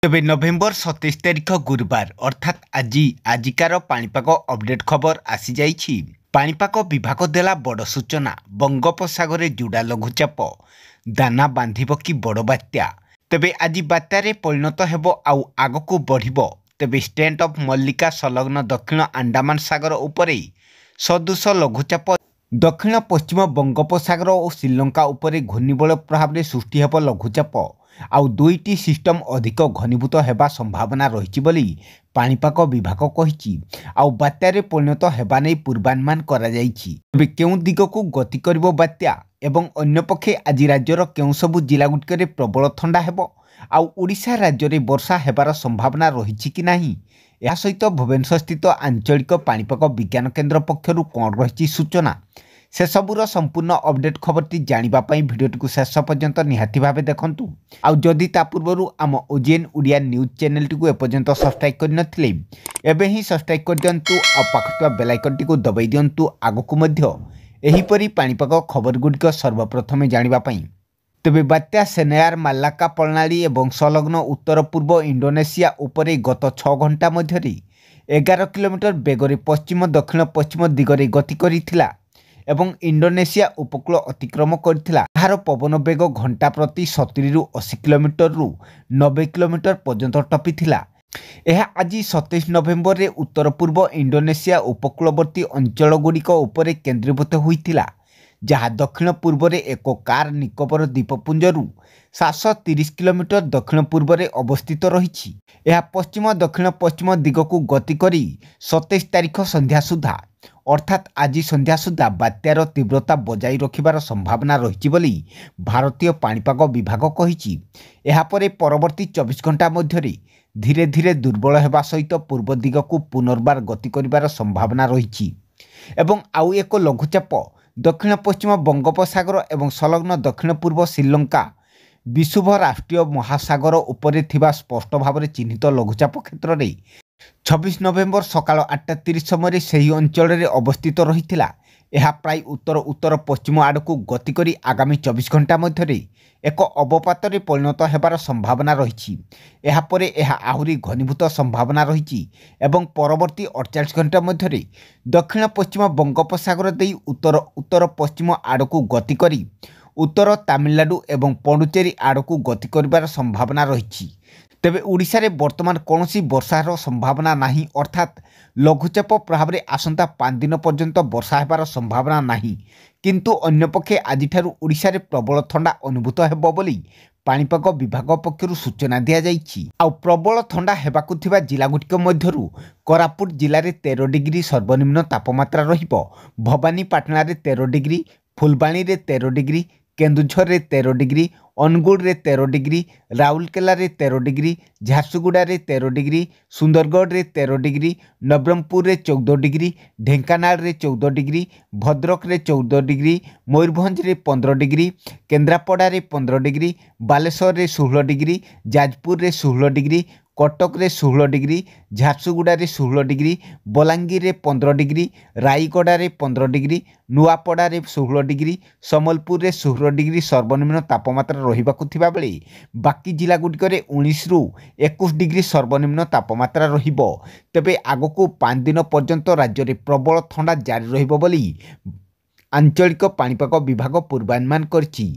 तेबे नवेम्बर 27 तारिख गुरुवार अर्थात आजिकार पाणीपाग अपडेट खबर आसी जाइछि। पाणीपाग विभाग देला बड़ सूचना। बंगोपसागर जुड़ा लघुचाप दाना बांधिब कि बड़ बात्या। तेबे आज बात्यारे परिणत हेब आउ आगकू बढ़िब। तेबे स्टेट ऑफ मल्लिका संलग्न दक्षिण अंडमान सागर उपरे सदृश लघुचाप दक्षिण पश्चिम बंगोपसागर और श्रीलंका उपरे घूर्णिबल प्रभाव सृष्टि हेब लघुचाप आउ दुईटी सिस्टम अधिक घनीभूत हेबा संभावना रही बोली पाणीपाग विभाग कहिछि। आउ बात्यारे परिणत हेबा नै पूर्वानुमान करा जाइछि। तेबे केउं दिगकू गति करिवो बात्या एवं अन्यपक्षे आज राज्यर केउं सबु जिला गुटिकरे प्रबल ठंडा हेबो आउ ओडिशा राज्य रे वर्षा हेबार संभावना रही कि नाही या सहित भुवनेश्वर स्थित आंचलिक पाणीपाग विज्ञान केन्द्र पक्षरु कोन रही सूचना से सबुर संपूर्ण अपडेट खबरटी जानिबा पई भिडियोटी को शेष पर्यंत निहाती भावे देखंतु। आउ जदि ता पूर्वरु आम ओजीएन ओडिया न्यूज चैनल टी को एपर्यंत सब्सक्राइब करनथिले एबे ही सब्सक्राइब कर दियंतु आ पाखतुआ बेल आइकन टी को दबाई दियंतु आगकू मध्य एही परी पाणीपाग खबर गुडिक सर्वप्रथमे जानिबा पई। तेबे बात्या सेनेयार मालाक्का प्रणाली एवं संलग्न उत्तर पूर्व इंडोनेशिया उपरे गत 6 घंटा मध्यरे 11 किलोमीटर बेगरे पश्चिम दक्षिण पश्चिम दिगरे गति करिथिला एवं इंडोनेशिया उपकूल अतिक्रम करथिला। यार पवन बेग घंटा प्रति 70 रु 80 किलोमीटर रु 90 किलोमीटर पर्यंत टपिथिला। यह आज 27 नवेम्बर रे उत्तर पूर्व इंडोनेशिया उपकूलवर्ती अंचल गुड़िक उपरे केंद्रीभूत होइथिला, जहाँ दक्षिण पूर्व रे एक कार निकोबर द्वीपपुंजरु 730 किलोमीटर दक्षिण पूर्व रे अवस्थित रही। यह पश्चिम दक्षिण पश्चिम दिगकू गति करी 27 तारिख संध्या सुधा अर्थात आज संध्या सुधा बात्यार तीव्रता बजाई रखिबार संभावना रही बोली भारतीय पाणीपाग विभाग कहिछि। एहा परे परवर्ती 24 घंटा मध्यरे धीरे धीरे दुर्बल हेबा सहित पूर्व दिगकू पुनर्बार गति करिबार संभावना रही एवं आउ एक लघुचाप दक्षिण पश्चिम बंगोपसागर एवं संलग्न दक्षिण पूर्व श्रीलंका विषुव राष्ट्रीय महासागर उपरे थिबा स्पष्ट भाव में चिन्हित लघुचाप क्षेत्र में 26 नवेम्बर सकाल 8:30 समय सही अंचल में अवस्थित रही। यह प्राय उत्तर उत्तर पश्चिम आड़क गति करी आगामी 24 घंटा मध्य एक अवपात परिणत होबार संभावना रही। यह आहुरी घनीभूत संभावना रही एवं परवर्ती 48 घंटा मध्य दक्षिण पश्चिम बंगोपसागर दे उत्तर उत्तर पश्चिम आड़क गति करी उत्तर तमिलनाडु एवं पुडुचेरी आड़क गति करिबार संभावना रही। तेबे ओडिशा रे वर्तमान कौनसी वर्षार संभावना नहीं अर्थात लघुचाप प्रभाव में आसंता 5 दिन पर्यंत वर्षा हेबार संभावना नहीं, किंतु अन्यपक्षे आज ओडिशा रे प्रबल ठंडा अनुभूत हेबो बोली पाणीपाग विभाग पक्षरु सूचना दिया जाइछि। आउ प्रबल ठंडा हेबाकु थिबा जिला गुटिक मध्यरु कोरापुट जिले में 13 डिग्री सर्वनिम्न तापमात्रा रहिबो, भवानीपाटना रे 13 डिग्री, फुलबाणी रे 13 डिग्री, केन्दुझर रे 13 डिग्री, अनुगुल रे 13 डिग्री, राउरकेला रे 13 डिग्री, झारसुगुड़ा रे 13 डिग्री, सुंदरगढ़ रे 13 डिग्री, नवरंगपुर रे 14 डिग्री, ढेंकानाल रे 14 डिग्री, भद्रक रे 14 डिग्री, मयूरभंज रे 15 डिग्री, केन्द्रापड़ा रे 15 डिग्री, बालेश्वर रे 16 डिग्री, जाजपुर रे 16 डिग्री, कटक रे 16 डिग्री, झारसुगुड़ा रे 16 डिग्री, बलांगीर रे 15 डिग्री, रायगड़ा रे 15 डिग्री, नुआपड़ा रे 16 डिग्री, सम्बलपुर रे 16 डिग्री सर्वनिम्न तापमात्रा रहिबाकु थिबा बेले बाकी जिला गुडिकरे 19 रु 21 डिग्री सर्वनिम्न तापमात्रा रहिबो। तेबे आगकू 5 दिन पर्यंत राज्य रे प्रबल ठंडा जारी रहिबो बोली आंचलिक पाणीपाग विभाग पूर्वानुमान करछि।